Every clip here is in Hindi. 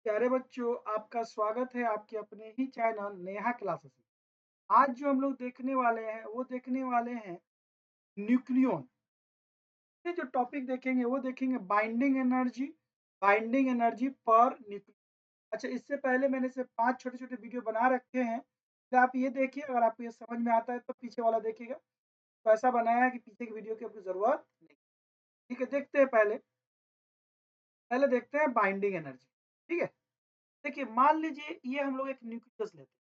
प्यारे बच्चों, आपका स्वागत है आपके अपने ही चैनल नेहा क्लासेस में। आज जो हम लोग देखने वाले हैं न्यूक्लियन। ये जो टॉपिक देखेंगे वो देखेंगे बाइंडिंग एनर्जी पर न्यूक्लियन। अच्छा, इससे पहले मैंने से 5 छोटे-छोटे वीडियो बना रखे हैं। तो आप ये देखिए, अगर आपको ये समझ में आता है तो पीछे वाला देखिएगा। तो ऐसा बनाया है कि पीछे की वीडियो की आपको ज़रूरत नहीं। ठीक है, देखते हैं पहले देखते हैं बाइंडिंग एनर्जी। ठीक है? देखिए, मान लीजिए ये हम लोग एक न्यूक्लियस लेते हैं।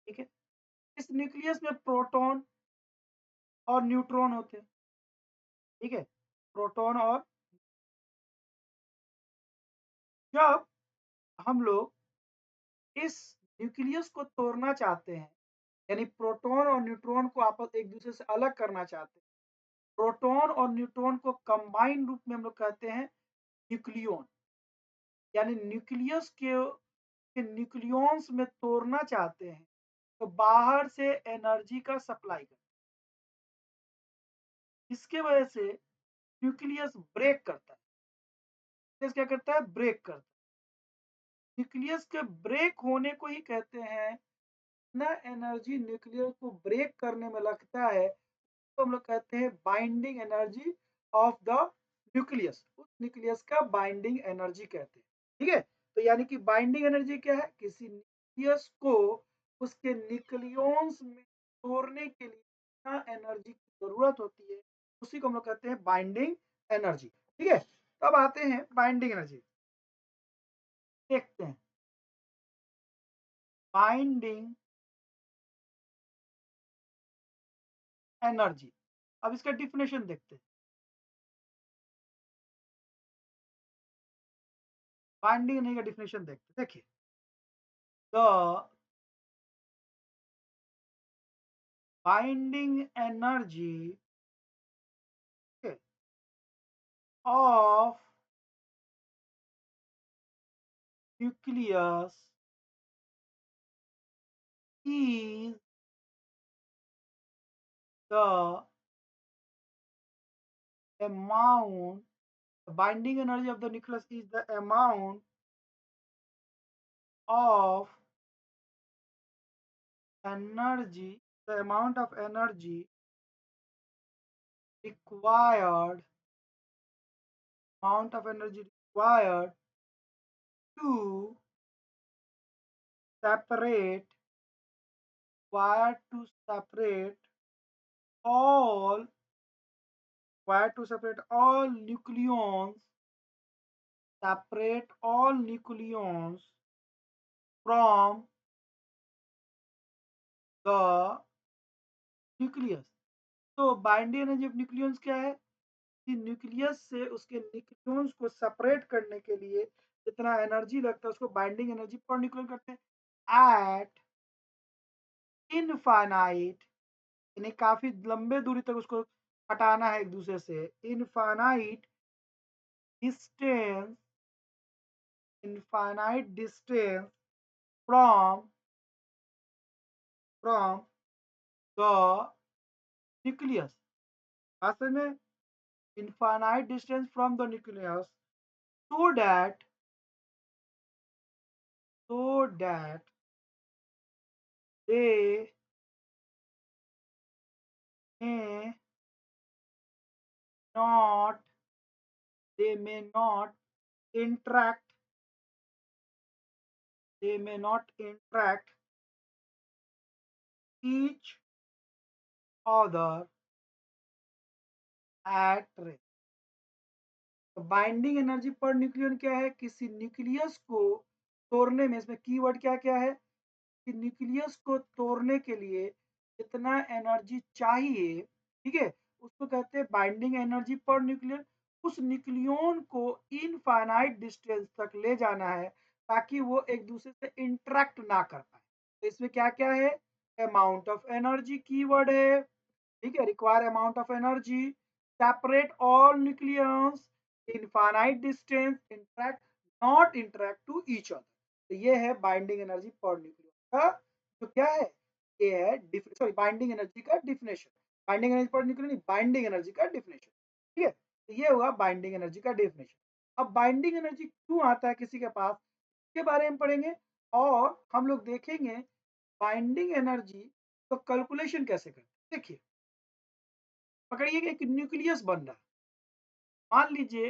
ठीक है? इस न्यूक्लियस में प्रोटॉन और न्यूट्रॉन होते हैं। ठीक है? प्रोटॉन और जब हम लोग इस न्यूक्लियस को तोड़ना चाहते हैं, यानी प्रोटॉन और न्यूट्रॉन को आपस एक दूसरे से अलग करना चाहते हैं, प्रोटॉन और न्यूट्रॉन को कंबाइन रूप में हम लोग कहते हैं न्यूक्लियन। यानी के न्यूक्लियंस में तोड़ना चाहते हैं, तो बाहर से एनर्जी का सप्लाई करते हैं। इसके वजह से न्यूक्लियस ब्रेक करता है। न्यूक्लियस क्या करता है? ब्रेक करता है। न्यूक्लियस के ब्रेक होने को ही कहते हैं ना। एनर्जी न्यूक्लियस को ब्रेक करने में लगता है तो हम लोग कहते हैं binding energy of the nucleus. उस न्यूक्लियस का बाइंडिंग एनर्जी कहते हैं। ठीक है? तो यानी कि बाइंडिंग एनर्जी क्या है? किसी न्यूक्लियस को उसके न्यूक्लियंस में तोड़ने के लिए कितना एनर्जी की जरूरत होती है, उसी को हम लोग कहते हैं बाइंडिंग एनर्जी। ठीक है? तो अब आते हैं बाइंडिंग एनर्जी, देखते हैं बाइंडिंग एनर्जी। अब इसका डिफिनेशन देखते हैं। बाइंडिंग एनर्जी का डिफिनेशन देखते हैं। देखिए, the binding energy of nucleus is the amount, the binding energy of the nucleus is the amount of energy required, amount of energy required to separate, required to separate all, required to separate all nucleons from the nucleus. तो बाइंडिंग एनर्जी ऑफ न्यूक्लियंस क्या है कि न्यूक्लियस से उसके न्यूक्लियंस को सेपरेट करने के लिए जितना एनर्जी लगता है उसको बाइंडिंग एनर्जी पर न्यूक्लियन करते हैं एट इनफाइनाइट। यानी काफी लंबे दूरी तक उसको हटाना है एक दूसरे से। Infinite distance, infinite distance from from the nucleus. असल में infinite distance from the nucleus so that so that they may not they may not interact they may not interact each other at rest। Binding energy per nucleon क्या है? किसी न्यूक्लियस को तोड़ने में, इसमें कीवर्ड क्या क्या है कि न्यूक्लियस को तोड़ने के लिए जितना एनर्जी चाहिए, ठीक है, उसको कहते हैं बाइंडिंग एनर्जी पर न्यूक्लियन। उस न्यूक्लियन को इनफाइनाइट डिस्टेंस तक ले जाना है ताकि वो एक दूसरे से इंटरेक्ट ना कर पाए। तो इसमें क्या क्या है? अमाउंट ऑफ एनर्जी कीवर्ड है। ठीक है? Require amount of energy, separate all nucleons, infinite distance, interact, not interact to each other. तो ये है बाइंडिंग एनर्जी पर न्यूक्लियन का जो क्या है, ये है सॉरी बाइंडिंग एनर्जी का definition. Binding energy per nucleon, binding energy का डिफिनेशन। ठीक है? तो ये हुआ बाइंडिंग एनर्जी का डिफिनेशन। अब बाइंडिंग एनर्जी क्यों आता है किसी के पास, इसके बारे में पढ़ेंगे और हम लोग देखेंगे बाइंडिंग एनर्जी तो कैलकुलेशन कैसे करते हैं। देखिए, पकड़िए कि एक न्यूक्लियस बन रहा है। मान लीजिए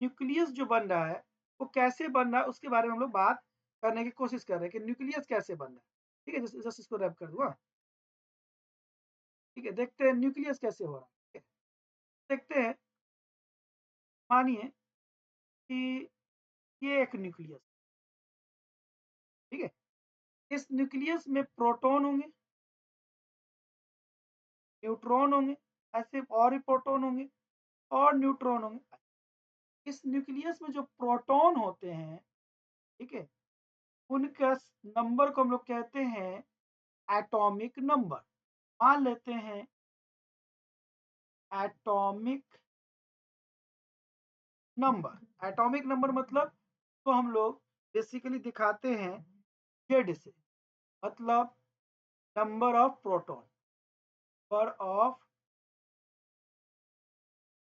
न्यूक्लियस जो बन रहा है वो कैसे बन रहा है उसके बारे में हम लोग बात करने की कोशिश कर रहे हैं कि न्यूक्लियस कैसे बन रहा है। ठीक है, जस्ट इसको रैप कर दूंगा। ठीक है, देखते हैं न्यूक्लियस कैसे हो रहा है। ठीक है, देखते हैं। मानिए कि ये एक न्यूक्लियस, ठीक है, इस न्यूक्लियस में प्रोटॉन होंगे, न्यूट्रॉन होंगे, ऐसे और भी प्रोटॉन होंगे और न्यूट्रॉन होंगे। इस न्यूक्लियस में जो प्रोटॉन होते हैं, ठीक है, उनका नंबर को हम लोग कहते हैं एटॉमिक नंबर। मान लेते हैं एटॉमिक नंबर। एटॉमिक नंबर मतलब तो हम लोग बेसिकली दिखाते हैं जेड से, मतलब number of proton, number of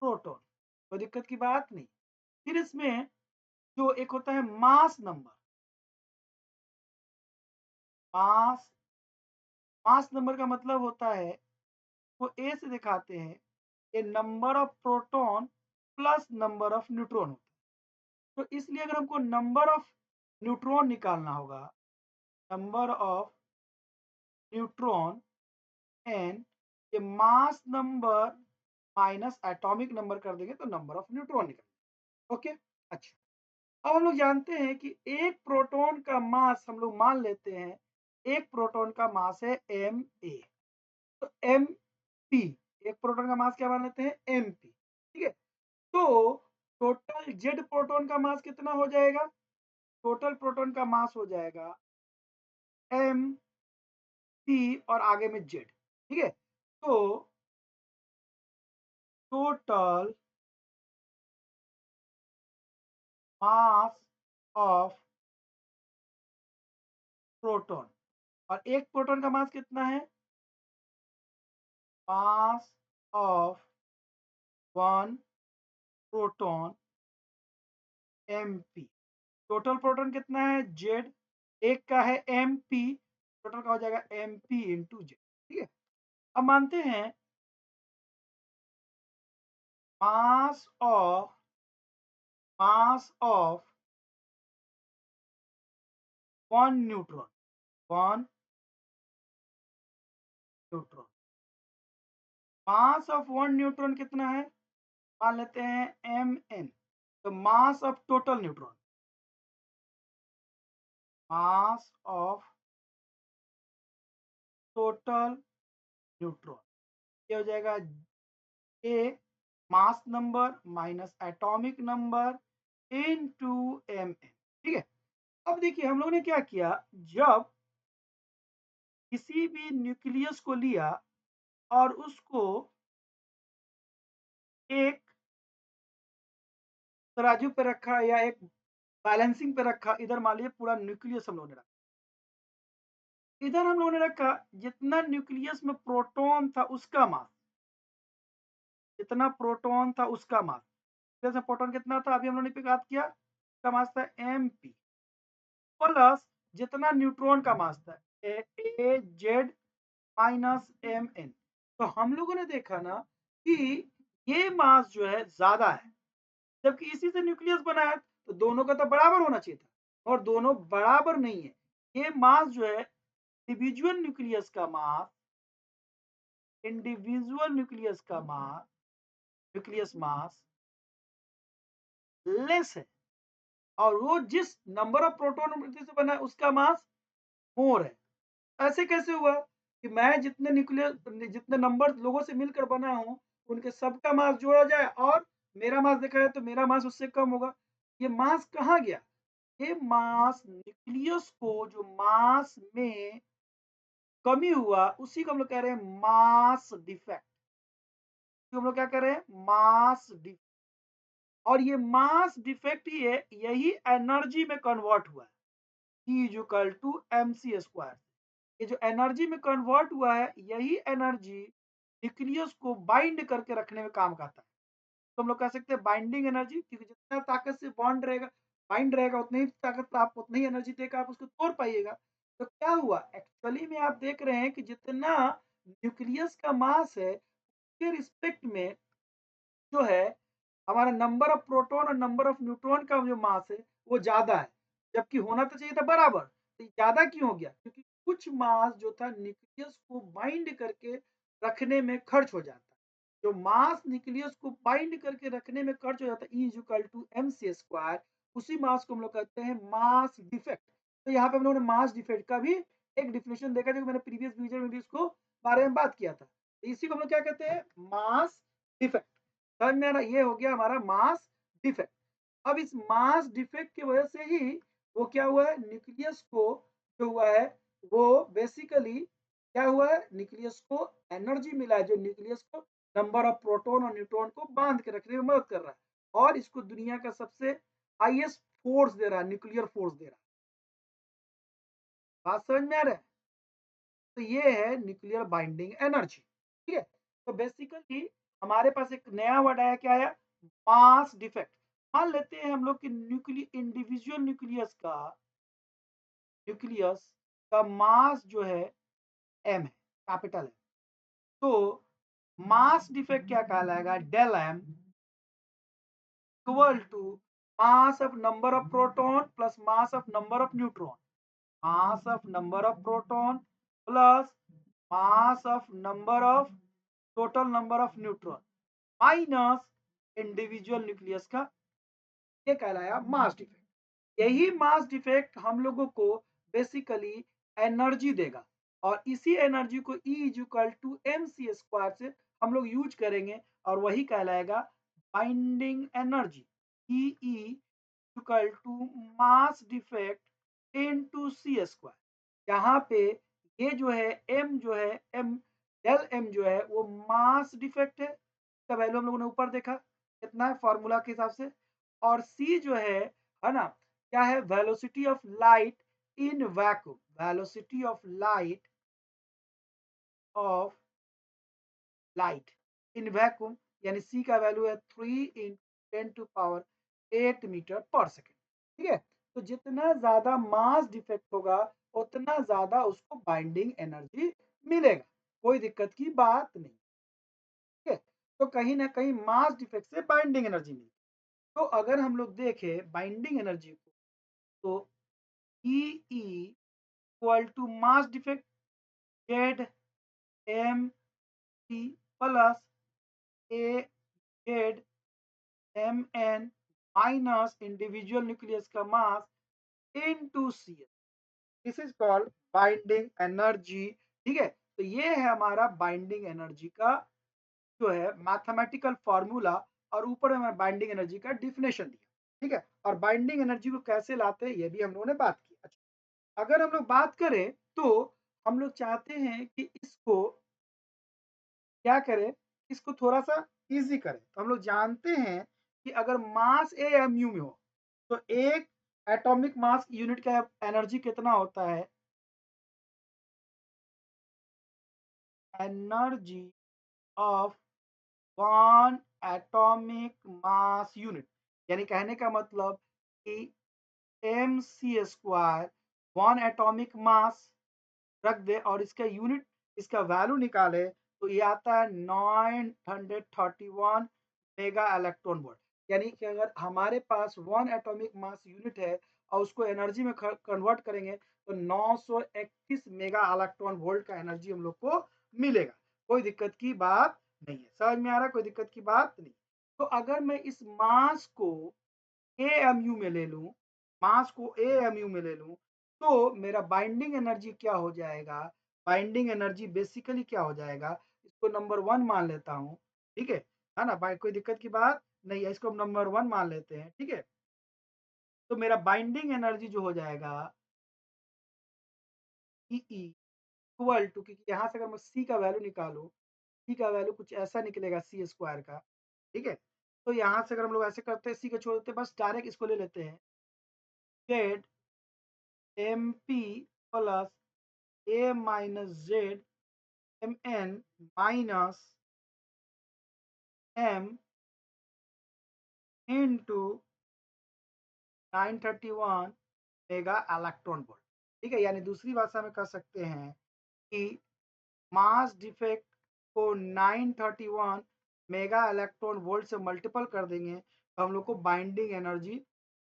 proton. कोई दिक्कत की बात नहीं। फिर इसमें जो एक होता है मास नंबर, मास मास नंबर का मतलब होता है वो ए से दिखाते हैं ये number of proton plus number of neutron होता है। तो इसलिए अगर हमको नंबर ऑफ न्यूट्रॉन निकालना होगा, नंबर ऑफ न्यूट्रॉन एन, ये मास नंबर माइनस एटॉमिक नंबर कर देंगे तो नंबर ऑफ न्यूट्रॉन निकल। ओके, अच्छा। अब हम लोग जानते हैं कि एक प्रोटॉन का मास हम लोग मान लेते हैं, एक प्रोटॉन का मास है एम ए। तो एम पी, एक प्रोटॉन का मास क्या मान लेते हैं एम पी। ठीक है, तो टोटल जेड प्रोटॉन का मास कितना हो जाएगा, टोटल प्रोटॉन का मास हो जाएगा एम पी और आगे में जेड। ठीक है, तो टोटल मास ऑफ प्रोटॉन, और एक प्रोटॉन का मास कितना है, mass of one proton M P. Total proton कितना है जेड, एक का है एम पी, टोटल का हो जाएगा एम पी इंटू जेड। ठीक है, अब मानते हैं mass of one neutron, one neutron, mass of one neutron कितना है, मान लेते हैं एम एन। तो mass of total neutron, mass of total neutron, ये हो जाएगा A mass number minus atomic number into M N. ठीक है, अब देखिए हम लोगों ने क्या किया, जब किसी भी न्यूक्लियस को लिया और उसको एक तराजू पे रखा या एक बैलेंसिंग पे रखा, इधर मान लीजिए पूरा न्यूक्लियस हम लोगों ने रखा, इधर हम लोगों ने रखा जितना न्यूक्लियस में प्रोटॉन था उसका मास, जितना प्रोटॉन था उसका मास, जैसे प्रोटॉन कितना था अभी हम लोगों ने बात किया, उसका मास था एम पी, प्लस जितना न्यूट्रॉन का मास था ए जेड माइनस एम एन। तो हम लोगों ने देखा ना कि ये मास जो है ज्यादा है, जबकि इसी से न्यूक्लियस बना है, तो दोनों का तो बराबर होना चाहिए था, और दोनों बराबर नहीं है। ये मास जो है इंडिविजुअल न्यूक्लियस का मास, इंडिविजुअल न्यूक्लियस का मास, न्यूक्लियस मास लेस है, और वो जिस नंबर ऑफ प्रोटॉन से बना है उसका मास मोर है। ऐसे कैसे हुआ कि मैं जितने न्यूक्लियर जितने नंबर लोगों से मिलकर बना हूं उनके सबका मास जोड़ा जाए और मेरा मास देखा जाए तो मेरा मास उससे कम होगा। ये मास कहाँ गया, ये मास न्यूक्लियस को जो मास में कमी हुआ उसी को हम लोग कह रहे हैं मास डिफेक्ट। हम लोग क्या कह रहे हैं, मास डिफेक्ट। और ये मास डिफेक्ट ही है, यही एनर्जी में कन्वर्ट हुआ है, E is equal to M C square. ये जो एनर्जी में कन्वर्ट हुआ है यही एनर्जी न्यूक्लियस को बाइंड करके रखने में काम करता है। तो हम लोग कह सकते हैं बाइंडिंग एनर्जी, क्योंकि जितना ताकत से बॉन्ड रहेगा, बाइंड रहेगा, उतनी ही ताकत आप उतनी ही एनर्जी देकर आप उसको तोड़ पाइएगा। तो क्या हुआ एक्चुअली में, आप देख रहे हैं कि जितना न्यूक्लियस का मास है के रिस्पेक्ट में जो है हमारा नंबर ऑफ प्रोटॉन और नंबर ऑफ न्यूट्रॉन का जो मास है वो ज्यादा है, जबकि होना तो चाहिए था बराबर। तो ज्यादा क्यों हो गया? क्योंकि कुछ मास जो था न्यूक्लियस को बाइंड करके रखने में खर्च हो जाता है। जो मास न्यूक्लियस को बाइंड करके रखने में खर्च हो जाता है E is equal to M C square, उसी मास को हम लोग कहते हैं मास डिफेक्ट। तो यहाँ पे हम लोगों ने मास डिफेक्ट का भी एक डिफिनेशन देखा, जो मैंने प्रीवियस वीडियो में भी इसको बारे में बात किया था। तो इसी को हम लोग क्या कहते हैं? Mass defect. समझ में आ रहा? ये हो गया हमारा मास डिफेक्ट। अब इस मास डिफेक्ट की वजह से ही वो क्या हुआ है, न्यूक्लियस को जो हुआ है वो बेसिकली क्या हुआ है, न्यूक्लियस को एनर्जी मिला है, जो न्यूक्लियस को नंबर ऑफ प्रोटॉन और न्यूट्रॉन को बांध के रखने में मदद कर रहा है, और इसको दुनिया का सबसे हाईएस्ट फोर्स दे रहा है, न्यूक्लियर फोर्स दे रहा है। बात समझ में आ रहा है? तो ये है न्यूक्लियर बाइंडिंग एनर्जी। ठीक है, तो बेसिकली हमारे पास एक नया वर्ड आया, क्या आया? Mass defect. मान लेते हैं हम लोग कि इंडिविजुअल न्यूक्लियस का मास जो है एम है, कैपिटल है। तो मास डिफेक्ट क्या कहलाएगा? Del M equal to mass of number of proton plus mass of number of neutron, mass of number of proton plus mass of number of total number of neutron minus individual nucleus का, ये कहलाया मास डिफेक्ट। यही मास डिफेक्ट हम लोगों को बेसिकली एनर्जी देगा, और इसी एनर्जी को E is equal to M C square से हम लोग यूज करेंगे, और वही कहलाएगा binding energy. E equal to mass defect into C square. यहाँ पे ये जो है एम जो है एम डेल एम जो है वो मास डिफेक्ट है, इसका वैल्यू हम लोगों ने ऊपर देखा कितना है फॉर्मूला के हिसाब से। और सी जो है ना, क्या है? Velocity of light in vacuum, velocity of light in vacuum, यानी सी का वैल्यू है 3 × 10⁸ मीटर पर सेकेंड। ठीक है, तो जितना ज्यादा मास डिफेक्ट होगा उतना ज्यादा उसको बाइंडिंग एनर्जी मिलेगा, कोई दिक्कत की बात नहीं। ठीक है, तो कहीं ना कहीं मास डिफेक्ट से बाइंडिंग एनर्जी मिलेगी। तो अगर हम लोग देखें बाइंडिंग एनर्जी को, तो E equal to mass defect Z M C plus A Z M N minus individual nucleus का mass into C S, this is called binding energy. ठीक है, तो ये है हमारा बाइंडिंग एनर्जी का जो है मैथमेटिकल फॉर्मूला, और ऊपर में बाइंडिंग एनर्जी का डिफिनेशन दिया। ठीक है, और बाइंडिंग एनर्जी को कैसे लाते हैं ये भी हम लोगों ने बात की। अच्छा, अगर हम लोग बात करें तो हम लोग चाहते हैं कि इसको क्या करें, इसको थोड़ा सा इजी करें। तो हम लोग जानते हैं कि अगर मास ए एम यू में हो तो एक एटॉमिक मास यूनिट का एनर्जी कितना होता है? Energy of one atomic mass unit, यानी कहने का मतलब कि M C square one atomic mass रख दे और इसका यूनिट, इसका वैल्यू निकाले, तो ये आता है 931 मेगा इलेक्ट्रॉन वोल्ट। यानी कि अगर हमारे पास वन एटॉमिक मास यूनिट है और उसको एनर्जी में कन्वर्ट करेंगे तो 931 मेगा इलेक्ट्रॉन वोल्ट का एनर्जी हम लोग को मिलेगा। कोई दिक्कत की बात नहीं है, समझ में आ रहा है? कोई दिक्कत की बात नहीं। तो अगर मैं इस मास को एएमयू में ले लूं, मास को एएमयू में ले लूं, तो मेरा बाइंडिंग एनर्जी क्या हो जाएगा? बाइंडिंग एनर्जी बेसिकली क्या हो जाएगा? इसको नंबर वन मान लेता हूं। ठीक है ना भाई, कोई दिक्कत की बात नहीं है, इसको हम नंबर वन मान लेते हैं। ठीक है, तो मेरा बाइंडिंग एनर्जी जो हो जाएगा ई इक्वल टू, क्योंकि यहाँ से अगर मैं सी का वैल्यू निकालूं, सी का वैल्यू कुछ ऐसा निकलेगा सी स्क्वायर का। ठीक है, तो यहाँ से अगर हम लोग ऐसे करते हैं, सी को छोड़ देते हैं, बस डायरेक्ट इसको ले लेते हैं, Z M P plus A minus Z M N minus M into 931 mega electron volt. ठीक है, यानी दूसरी भाषा में कह सकते हैं कि मास डिफेक्ट को 931 मेगा इलेक्ट्रॉन वोल्ट से मल्टीपल कर देंगे तो हम लोग को बाइंडिंग एनर्जी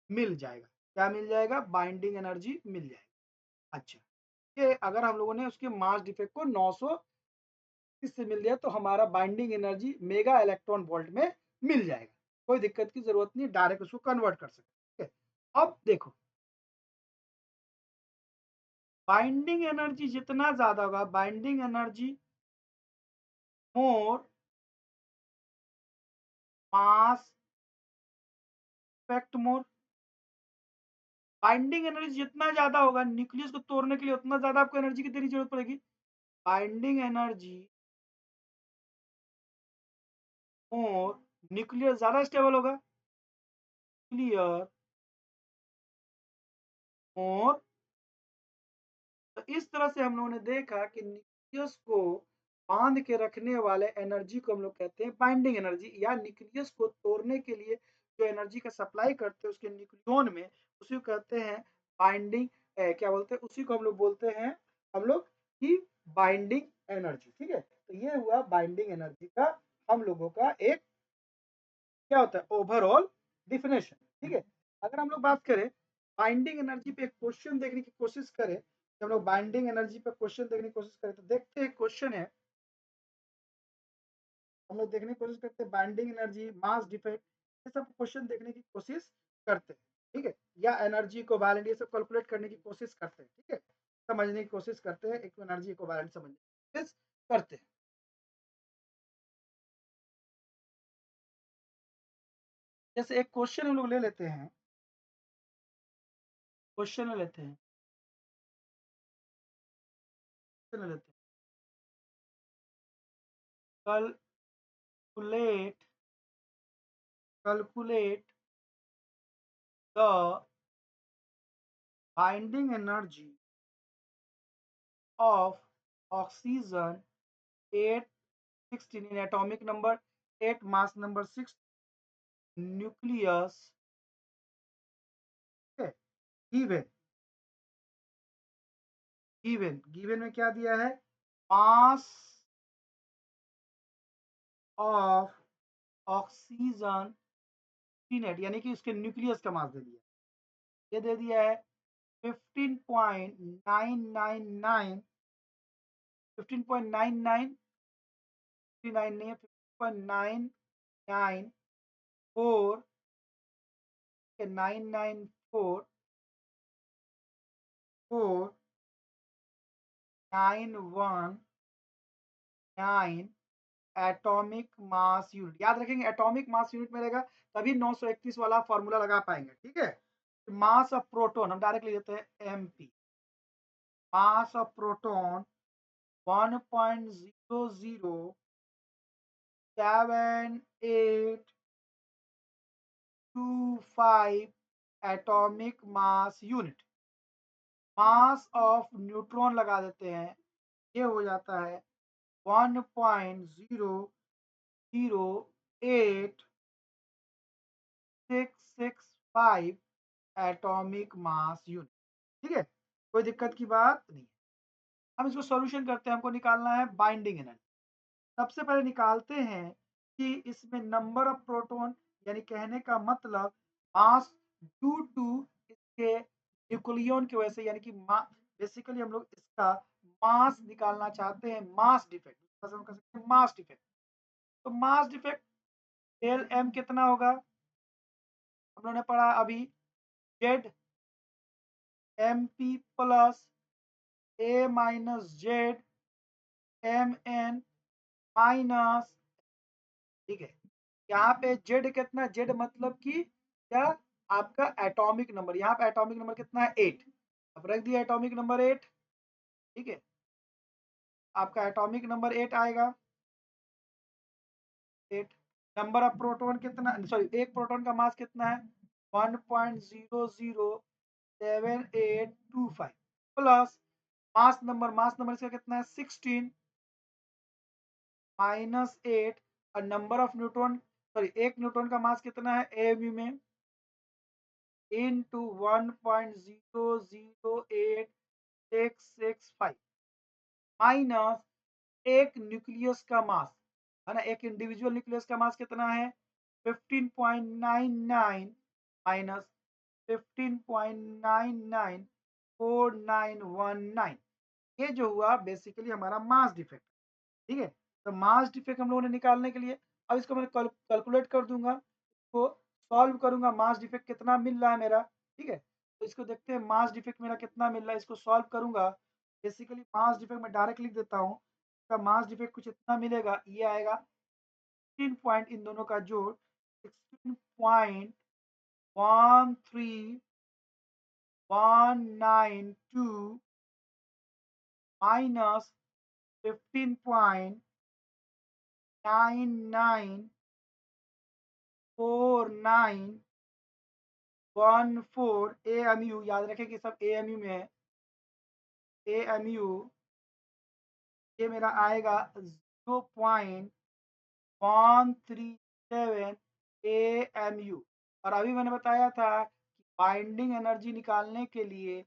मिल जाएगा। क्या मिल जाएगा? बाइंडिंग एनर्जी मिल जाएगा। अच्छा, ये अगर हम लोगों ने उसके मास डिफेक्ट को 900 से मिल गया तो हमारा binding energy mega electron volt में मिल जाएगा। कोई दिक्कत की जरूरत नहीं, डायरेक्ट उसको कन्वर्ट कर सकते हैं। अब देखो, बाइंडिंग एनर्जी जितना ज्यादा होगा, बाइंडिंग एनर्जी मोर मास इफेक्ट मोर। बाइंडिंग एनर्जी जितना ज्यादा होगा न्यूक्लियस को तोड़ने के लिए, उतना ज्यादा आपको एनर्जी की देने की जरूरत पड़ेगी। बाइंडिंग एनर्जी मोर, न्यूक्लियर ज्यादा स्टेबल होगा, न्यूक्लियर मोर। तो इस तरह से हम लोगों ने देखा कि न्यूक्लियस को बांध के रखने वाले एनर्जी को हम लोग कहते हैं बाइंडिंग एनर्जी, या न्यूक्लियस को तोड़ने के लिए जो एनर्जी का सप्लाई करते हैं उसके न्यूक्लियन में, उसी को कहते हैं बाइंडिंग, क्या बोलते हैं, उसी को हम लोग बोलते हैं हम लोग की बाइंडिंग एनर्जी। ठीक है, तो ये हुआ बाइंडिंग एनर्जी का हम लोगों का एक क्या होता है ओवरऑल डिफिनेशन। ठीक है, अगर हम लोग बात करें बाइंडिंग एनर्जी पे एक क्वेश्चन देखने की कोशिश करें, कि हम लोग बाइंडिंग एनर्जी पे क्वेश्चन देखने की कोशिश करें, तो देखते हैं क्वेश्चन है, हम लोग देखने की कोशिश करते हैं बाइंडिंग एनर्जी, मास डिफेक्ट, ये सब क्वेश्चन देखने की कोशिश करते हैं। ठीक है, या एनर्जी को बैलेंस, ये सब कैलकुलेट करने की कोशिश करते हैं। ठीक है, समझने की कोशिश करते हैं, एक एनर्जी को बैलेंस समझने की कोशिश करते हैं। जैसे एक क्वेश्चन हम लोग ले लेते हैं, क्वेश्चन ले लेते हैं, क्वेश्चन ले लेते हैं, calculate calculate the binding energy of oxygen 816 in atomic number 8 mass number 6 nucleus, okay, given given में क्या दिया है, mass of oxygen net, यानी कि उसके न्यूक्लियस का मास दे दिया, ये दे दिया है 15.999 15.99 59 नहीं है 15.994 994 919 एटॉमिक मास यूनिट। याद रखेंगे एटॉमिक मास यूनिट में रहेगा तभी 931 वाला फॉर्मूला लगा पाएंगे। ठीक है, मास ऑफ प्रोटॉन हम डायरेक्ट लिख देते हैं MP, mass of proton 1.00785 atomic mass unit. Mass of neutron लगा देते हैं, ये हो जाता है 1.008 एटॉमिक मास यूनिट। ठीक है, कोई दिक्कत की बात नहीं। हम इसको सॉल्यूशन करते हैं, हमको निकालना है बाइंडिंग एनर्जी। सबसे पहले निकालते हैं कि इसमें नंबर ऑफ प्रोटॉन, यानी कहने का मतलब मास ड्यू टू इसके न्यूक्लियन की वजह से, यानी कि बेसिकली हम लोग इसका मास निकालना चाहते हैं, मास डिफेक्ट हम कर सकते हैं मास डिफेक्ट। तो मास डिफेक्ट डेल एम कितना होगा, हम लोगों ने पढ़ा अभी, Z M P plus A minus Z M N minus. ठीक है, यहाँ पे जेड कितना, जेड मतलब कि क्या, आपका एटॉमिक नंबर, यहाँ पे एटॉमिक नंबर कितना है 8, अब रख दिया एटॉमिक नंबर 8। ठीक है, आपका एटॉमिक नंबर 8 आएगा, 8। नंबर ऑफ प्रोटॉन कितना, सॉरी एक प्रोटॉन का मास कितना है 1.00785 प्लस मास नंबर इसका कितना है 16 माइनस 8, और number of neutron sorry, 1 neutron का मास कितना है एएमयू में? इनटू 1.0086665 माइनस एक न्यूक्लियस का मास, है ना, एक इंडिविजुअल न्यूक्लियस का मास कितना है? 15.99 माइनस 15.994919, ये जो हुआ बेसिकली हमारा मास डिफेक्ट। ठीक है, तो मास डिफेक्ट हम लोगों ने निकालने के लिए अब इसको मैं कैलकुलेट कर दूंगा, इसको सॉल्व करूंगा, मास डिफेक्ट कितना मिल रहा है मेरा। ठीक है, तो इसको देखते हैं मास डिफेक्ट मेरा कितना मिल रहा है, इसको सॉल्व करूंगा। बेसिकली मास डिफेक्ट मैं डायरेक्ट लिख देता हूँ, इसका मास डिफेक्ट कुछ इतना मिलेगा, ये आएगा 16 पॉइंट इन दोनों का जोड़ 16.13192 माइनस 15.994914 एएमयू, याद रखें कि सब एएमयू में है। एएमयू ये मेरा आएगा 0.137 एएमयू। और अभी मैंने बताया था कि बाइंडिंग एनर्जी निकालने के लिए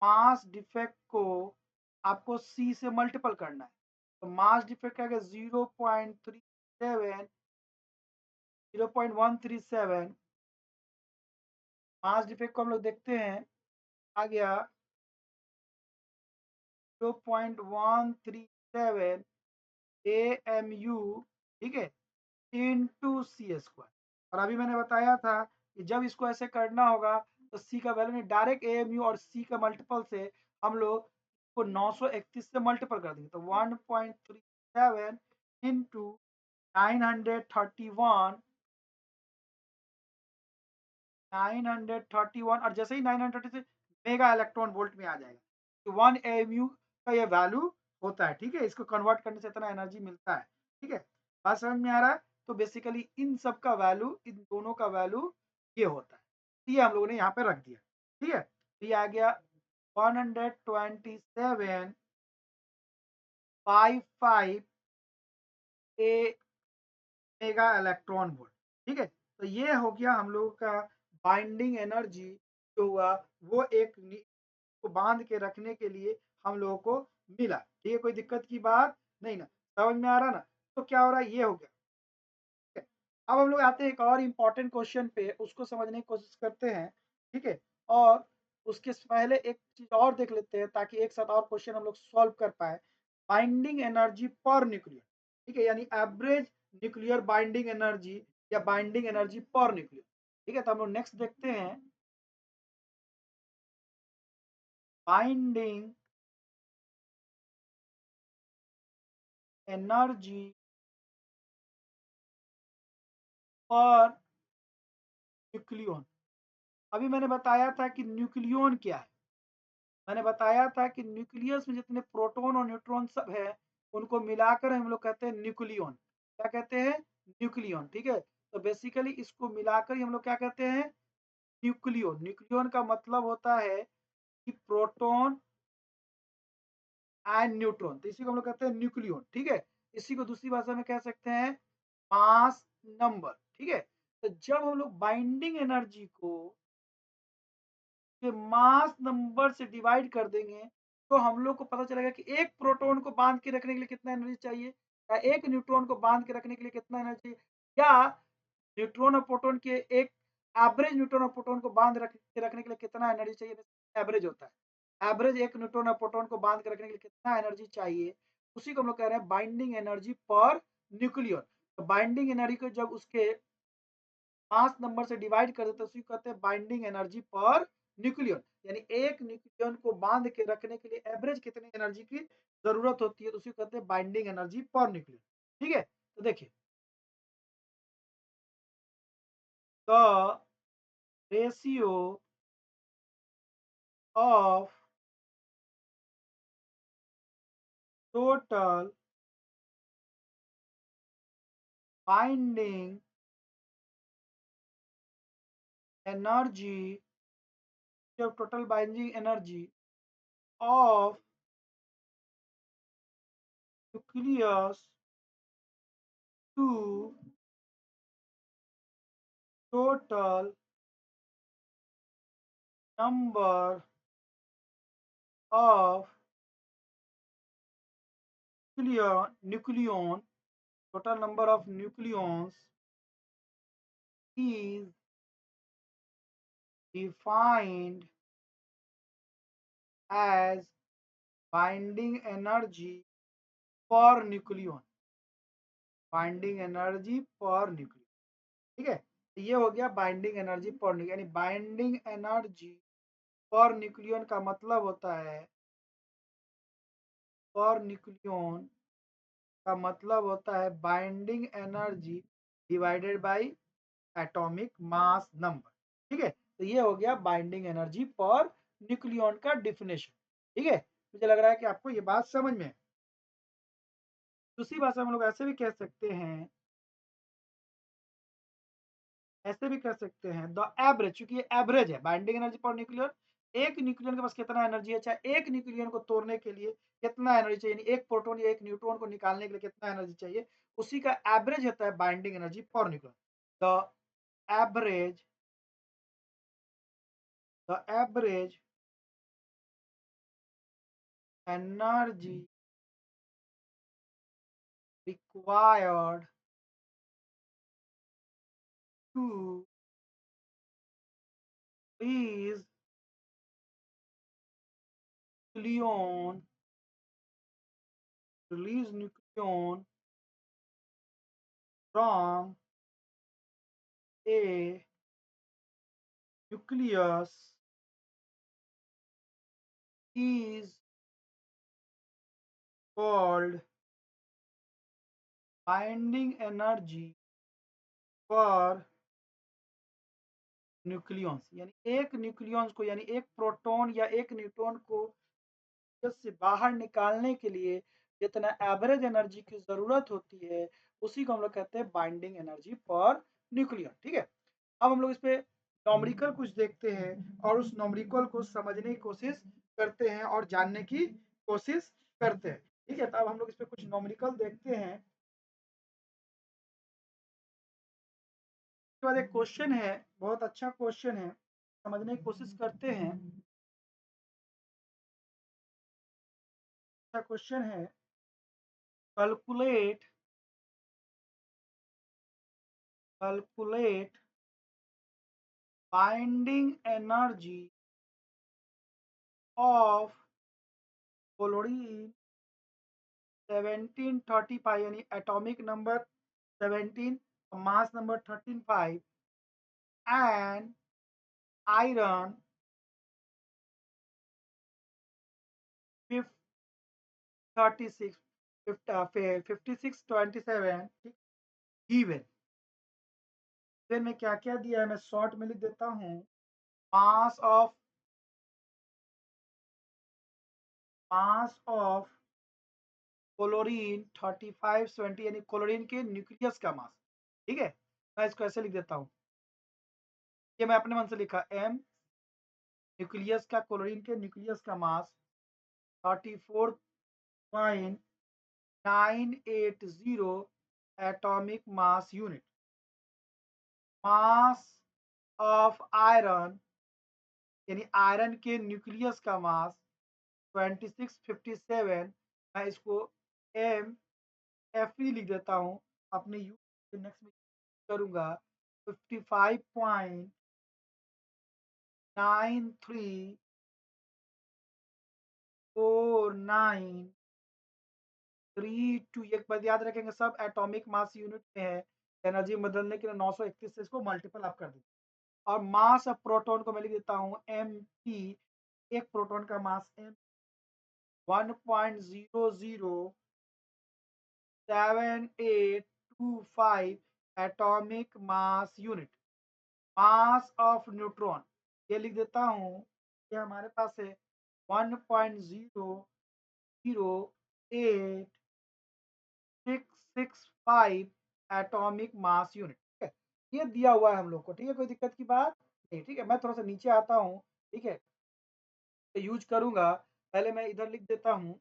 मास डिफेक्ट को आपको सी से मल्टीपल करना है। तो मास डिफेक्ट आएगा 0.137, मास डिफेक्ट को हम लोग देखते हैं, आ गया 0.137 एएमयू, ठीक है, इनटू सी स्क्वायर। और अभी मैंने बताया था कि जब इसको ऐसे करना होगा तो सी का वैल्यू नहीं, डायरेक्ट एएमयू और सी का मल्टीपल से हम लोग को 931 से मल्टीपल कर देंगे, तो 1.37 इंटू 931, 931, और जैसे ही 930 मेगा इलेक्ट्रॉन वोल्ट में आ जाएगा, तो 1 एएमयू का ये वैल्यू होता है। ठीक है, इसको कन्वर्ट करने से इतना एनर्जी मिलता है। ठीक है, बात समझ में आ रहा है? तो बेसिकली इन सब का वैल्यू, इन दोनों का वैल्यू ये होता है, ये हम लोगों ने यहाँ पे रख दिया। ठीक है, तो ये आ गया 127.55 ए मेगा इलेक्ट्रॉन वोल्ट। ठीक है, तो ये हो गया हम लोगों का बाइंडिंग एनर्जी जो हुआ, वो एक को बांध के रखने के लिए हम लोगों को मिला। ठीक है, कोई दिक्कत की बात नहीं ना, समझ में आ रहा ना? तो क्या हो रहा है, ये हो गया। ठीक है, अब हम लोग आते हैं एक और इम्पॉर्टेंट क्वेश्चन पे, उसको समझने की कोशिश करते हैं। ठीक है, और उसके पहले एक चीज और देख लेते हैं ताकि एक साथ और क्वेश्चन हम लोग सॉल्व कर पाए। बाइंडिंग एनर्जी पर न्यूक्लियर, ठीक है, यानी एवरेज न्यूक्लियर बाइंडिंग एनर्जी या बाइंडिंग एनर्जी पर न्यूक्लियर। ठीक है, तो हम लोग नेक्स्ट देखते हैं बाइंडिंग एनर्जी पर न्यूक्लियन। अभी मैंने बताया था कि न्यूक्लियन क्या है, मैंने बताया था कि न्यूक्लियस में जितने प्रोटॉन और न्यूट्रॉन सब है उनको मिलाकर हम लोग कहते हैं न्यूक्लियन। क्या कहते हैं? न्यूक्लियन। ठीक है, तो बेसिकली इसको मिलाकर ही हम लोग क्या कहते हैं? न्यूक्लियन। न्यूक्लियन का मतलब होता है कि प्रोटॉन एंड न्यूट्रॉन, तो इसी को हम लोग कहते हैं न्यूक्लियन। ठीक है, इसी को दूसरी भाषा में कह सकते हैं मास नंबर। ठीक है, तो जब हम लोग बाइंडिंग एनर्जी को के मास नंबर से डिवाइड कर देंगे तो हम लोग को पता चलेगा कि एक प्रोटॉन को बांध के रखने के लिए कितना एनर्जी चाहिए, या एक न्यूट्रॉन को बांध के रखने के लिए कितना एनर्जी चाहिए, या न्यूट्रॉन और प्रोटॉन के एक एवरेज न्यूट्रॉन और प्रोटॉन को बांध के रखने के लिए कितना एनर्जी चाहिए। एवरेज होता है, एवरेज एक न्यूट्रॉन और प्रोटॉन को बांध के रखने के लिए कितना एनर्जी चाहिए, उसी को हम लोग कह रहे हैं बाइंडिंग एनर्जी पर न्यूक्लियन। तो बाइंडिंग एनर्जी को जब उसके मास नंबर से डिवाइड कर देते हैं उसी को कहते हैं बाइंडिंग एनर्जी पर न्यूक्लियन। यानी एक न्यूक्लियन को बांध के रखने के लिए एवरेज कितनी एनर्जी की जरूरत होती है, तो उसी को कहते हैं बाइंडिंग एनर्जी पर न्यूक्लियन। ठीक है, तो देखिए the ratio of total binding energy, जब total binding energy of nucleus to total number of nucleon total number of nucleons is defined as binding energy per nucleon, binding energy per nucleon. ठीक है, तो ये हो गया बाइंडिंग एनर्जी पर न्यूक्लियन, यानी बाइंडिंग एनर्जी पर न्यूक्लियन का मतलब होता है, पर न्यूक्लियन का मतलब होता है binding energy divided by atomic mass number. ठीक है, तो ये हो गया बाइंडिंग एनर्जी पर न्यूक्लियन का डिफिनेशन। ठीक है, मुझे लग रहा है कि आपको ये बात समझ में है। दूसरी भाषा में हम लोग ऐसे भी कह सकते हैं, ऐसे भी कह सकते हैं द एवरेज, चूंकि ये एवरेज है, बाइंडिंग एनर्जी पर न्यूक्लियन, एक न्यूक्लियन के पास कितना एनर्जी है, चाहे एक न्यूक्लियन को तोड़ने के लिए कितना एनर्जी चाहिए, यानी एक प्रोटॉन या एक न्यूट्रॉन को निकालने के लिए कितना एनर्जी चाहिए, उसी का एवरेज होता है binding energy per nucleon. The average the average energy required to release nucleon from a nucleus is called binding energy per nucleons, यानी एक न्यूक्लियंस को, यानी एक प्रोटॉन या एक न्यूट्रॉन को से बाहर निकालने के लिए जितना एवरेज एनर्जी की जरूरत होती है, उसी को हम लोग कहते हैं बाइंडिंग एनर्जी पर न्यूक्लियन। ठीक है, अब हम लोग इस पे नॉमरिकल कुछ देखते हैं और उस नॉमरिकल को समझने की कोशिश करते हैं और जानने की कोशिश करते हैं। ठीक है, तो अब हम लोग इस पे कुछ नॉमरिकल देखते हैं। उसके बाद एक क्वेश्चन है, बहुत अच्छा क्वेश्चन है, समझने की कोशिश करते हैं। अच्छा क्वेश्चन है, calculate calculate binding energy of fluorine 1735, यानी atomic number 17, mass number 135, and iron 36 5627 given. फिर में क्या क्या दिया है मैं शॉर्ट में लिख देता हूँ। Mass of mass of chlorine 3570, यानी क्लोरीन के न्यूक्लियस का मास। ठीक है, मैं इसको ऐसे लिख देता हूँ, ये मैं अपने मन से लिखा, एम न्यूक्लियस का, क्लोरीन के न्यूक्लियस का मास 34.980 atomic mass unit. Mass of iron, यानी आयरन के न्यूक्लियस का मास 2657, मैं इसको एम एफ ई लिख देता हूँ, अपने यू नेक्स्ट में करूँगा 55.934932। एक बात याद रखेंगे, सब एटॉमिक मास यूनिट में है, एनर्जी बदलने के लिए 931 से इसको मल्टीपल आप कर दीजिए। और मास ऑफ प्रोटॉन को मैं लिख देता हूँ एम पी, एक प्रोटॉन का mass M 1.007825 atomic mass unit. Mass of neutron, ये लिख देता हूँ, ये हमारे पास है 1.00865 एटॉमिक मास यूनिट। ठीक है, ये दिया हुआ है हम लोग को। ठीक है, कोई दिक्कत की बात नहीं। ठीक है, मैं थोड़ा सा नीचे आता हूँ। ठीक है, यूज करूंगा, पहले मैं इधर लिख देता हूँ,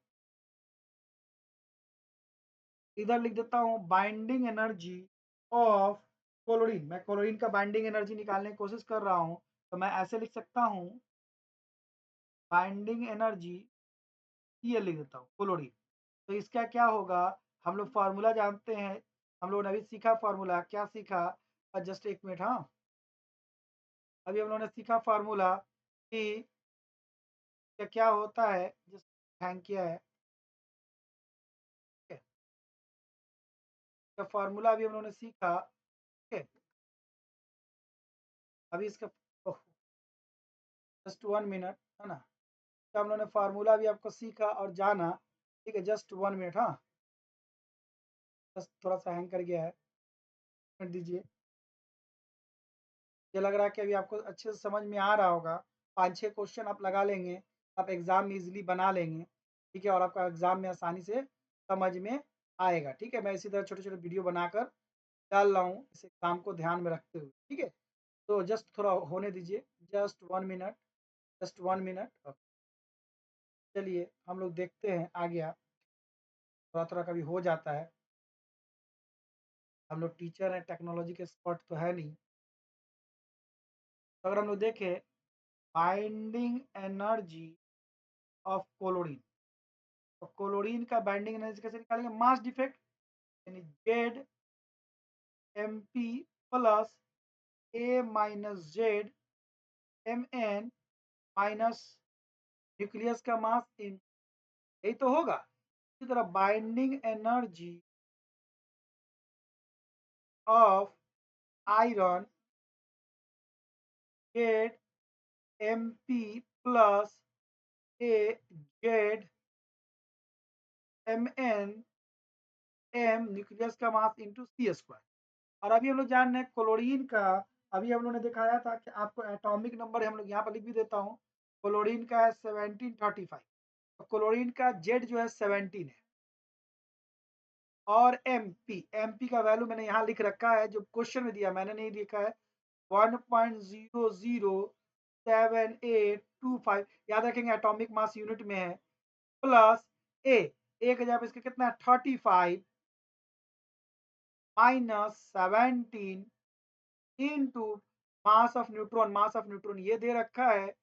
इधर लिख देता हूँ बाइंडिंग एनर्जी ऑफ क्लोरीन, मैं क्लोरीन का बाइंडिंग एनर्जी निकालने की कोशिश कर रहा हूँ, तो मैं ऐसे लिख सकता हूँ, बाइंडिंग एनर्जी ये लिख देता हूँ क्लोरीन। तो इसका क्या होगा, हम लोग फार्मूला जानते हैं, हम लोगों ने अभी सीखा फार्मूला, क्या सीखा? जस्ट एक मिनट, हाँ, अभी हम लोगों ने सीखा फार्मूला कि क्या क्या होता है, जस्ट हैंग किया है, ठीक है? फार्मूला अभी हम लोगों ने सीखा, ठीक है? अभी इसका जस्ट 1 मिनट, है ना? तो हम लोगों ने फार्मूला भी आपको सीखा और जाना, ठीक है? जस्ट 1 मिनट, हाँ, बस थोड़ा सा हैंग कर गया है, कर दीजिए। मुझे लग रहा है कि अभी आपको अच्छे से समझ में आ रहा होगा, 5-6 क्वेश्चन आप लगा लेंगे, आप एग्ज़ाम में ईज़िली बना लेंगे, ठीक है? और आपका एग्ज़ाम में आसानी से समझ में आएगा, ठीक है? मैं इसी तरह छोटे-छोटे वीडियो बनाकर डाल रहा हूँ, इस एग्ज़ाम को ध्यान में रखते हुए, ठीक है? तो जस्ट थोड़ा होने दीजिए, जस्ट 1 मिनट, जस्ट 1 मिनट। चलिए हम लोग देखते हैं आ गया, थोड़ा-थोड़ा कभी हो जाता है, हम लोग टीचर हैं, टेक्नोलॉजी के एक्सपर्ट तो है नहीं। तो अगर हम लोग देखें, बाइंडिंग एनर्जी ऑफ क्लोरीन, तो क्लोरीन का बाइंडिंग एनर्जी कैसे निकालेंगे? मास डिफेक्ट, यानी Z M P plus A minus Z M N minus nucleus का मास इन, यही तो होगा। इसी तरह binding energy of iron, Z M P plus A Z M N M nucleus का मास इंटू सी स्क्वायर। और अभी हम लोग जान रहे हैं क्लोरीन का, अभी हम लोगों ने दिखाया था कि आपको एटॉमिक नंबर हम लोग यहाँ पर लिख भी देता हूँ, क्लोरीन का है 1735, तो क्लोरीन का जेड जो है 17 है, और एम पी का वैल्यू मैंने यहाँ लिख रखा है, जो क्वेश्चन में दिया, मैंने नहीं लिखा है, 1.007825, याद रखेंगे एटॉमिक मास यूनिट में है, प्लस ए, ए का जगह इसका कितना है 35 minus 17 into mass of neutron, mass of neutron ये दे रखा है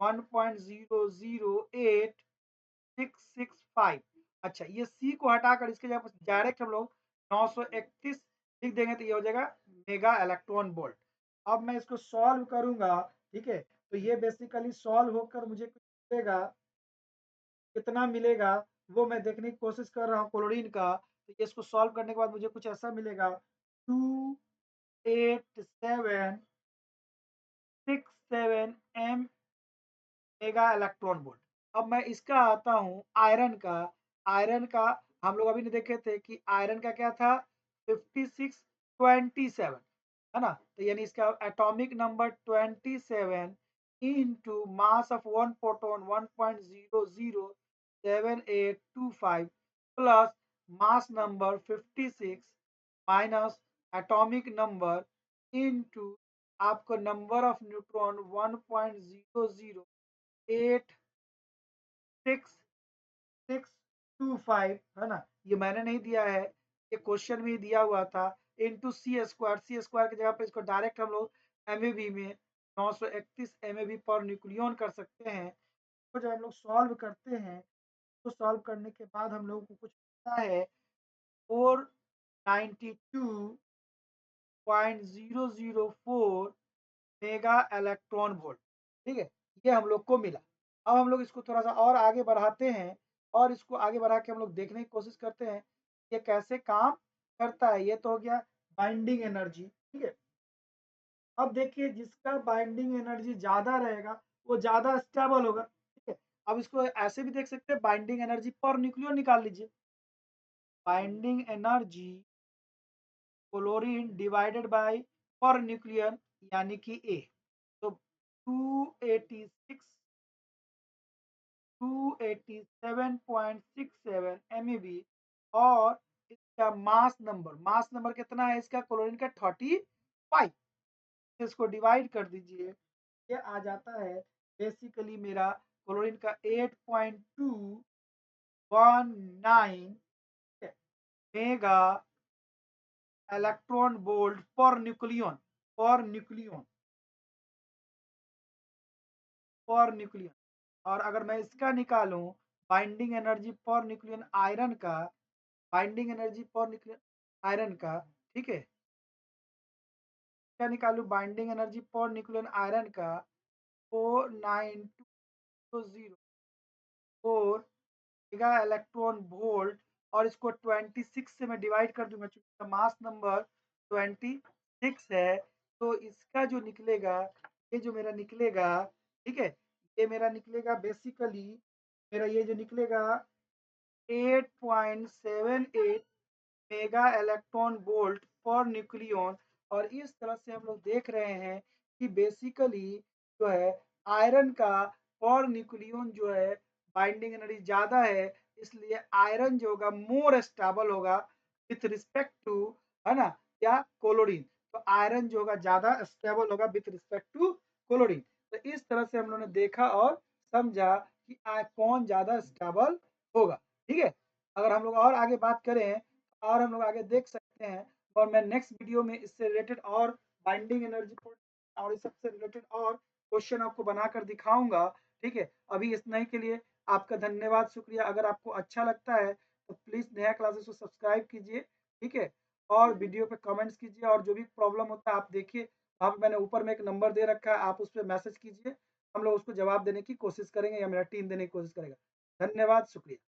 1.008665। अच्छा, ये सी को हटाकर इसके जगह डायरेक्ट हम लोग 931 लिख देंगे, तो ये हो जाएगा मेगा इलेक्ट्रॉन वोल्ट। अब मैं इसको सॉल्व करूंगा, ठीक है? तो ये बेसिकली सॉल्व होकर मुझे कुछ मिलेगा, कितना मिलेगा वो मैं देखने की कोशिश कर रहा हूँ क्लोरीन का। तो ये इसको सॉल्व करने के बाद मुझे कुछ ऐसा मिलेगा, 28767 एम मेगा इलेक्ट्रॉन वोल्ट। अब मैं इसका आता हूँ आयरन का, आयरन का हम लोग अभी नहीं देखे थे कि आयरन का क्या था, 5627, है ना? तो यानी इसका atomic number 27 into mass of one proton 1.007825 plus mass number 56 minus atomic number into आपको नंबर ऑफ न्यूट्रॉन 1.0086625, है ना? ये मैंने नहीं दिया है, ये क्वेश्चन में ही दिया हुआ था, इनटू सी स्क्वायर, सी स्क्वायर की जगह पे इसको डायरेक्ट हम लोग एमएवी में 931 एमएवी पर न्यूक्लियन कर सकते हैं। तो जब हम लोग सॉल्व करते हैं, तो सॉल्व करने के बाद हम लोगों को कुछ मिलता है 492.004 मेगा इलेक्ट्रॉन वोल्ट, ठीक है? ये हम लोग को मिला। अब हम लोग इसको थोड़ा सा और आगे बढ़ाते हैं, और इसको आगे बढ़ा के हम लोग देखने की कोशिश करते हैं ये कैसे काम करता है। ये तो हो गया बाइंडिंग एनर्जी, ठीक है? अब देखिए, जिसका बाइंडिंग एनर्जी ज्यादा रहेगा वो ज्यादा स्टेबल होगा, ठीक है? अब इसको ऐसे भी देख सकते हैं, बाइंडिंग एनर्जी पर न्यूक्लियन निकाल लीजिए, binding energy chlorine divided by per nucleon, यानी कि ए, तो 286 287.67 MeV, और इसका मास नंबर कितना है इसका क्लोरीन का 35, इसको डिवाइड कर दीजिए, ये आ जाता है बेसिकली मेरा क्लोरीन का 8.219 mega electron volt per nucleon, per nucleon, per nucleon. और अगर मैं इसका निकालूं binding energy per nucleon iron का, binding energy per nucleon iron का, ठीक है, क्या निकालूं binding energy per nucleon iron का 4920 मेगा इलेक्ट्रॉन वोल्ट, और इसको 26 से मैं डिवाइड कर दूंगा क्योंकि मास नंबर 26 है। तो इसका जो निकलेगा, ये जो मेरा निकलेगा, ठीक है, ये मेरा निकलेगा बेसिकली, मेरा ये जो निकलेगा 8.78 mega electron volt per nucleon. और इस तरह से हम लोग देख रहे हैं कि बेसिकली जो है आयरन का पर न्यूक्लियन जो है बाइंडिंग एनर्जी ज़्यादा है, इसलिए आयरन जो होगा मोर स्टेबल होगा विथ रिस्पेक्ट टू, है ना, या क्लोरीन। तो आयरन जो होगा ज़्यादा स्टेबल होगा विथ रिस्पेक्ट टू क्लोरीन। तो इस तरह से हम लोगों ने देखा और समझा कि कौन ज़्यादा स्टेबल होगा। ठीक है, अगर हम लोग और आगे बात करें और हम लोग आगे देख सकते हैं, और मैं नेक्स्ट वीडियो में इससे रिलेटेड और बाइंडिंग एनर्जी और इस सबसे रिलेटेड और क्वेश्चन आपको बनाकर दिखाऊंगा। ठीक है, अभी इतना ही के लिए आपका धन्यवाद, शुक्रिया। अगर आपको अच्छा लगता है तो प्लीज़ नया क्लासेस को सब्सक्राइब कीजिए, ठीक है, और वीडियो पे कमेंट्स कीजिए, और जो भी प्रॉब्लम होता है आप देखिए, वहाँ पे मैंने ऊपर में एक नंबर दे रखा है, आप उस पर मैसेज कीजिए, हम लोग उसको जवाब देने की कोशिश करेंगे या मेरा टीम देने की कोशिश करेगा। धन्यवाद, शुक्रिया।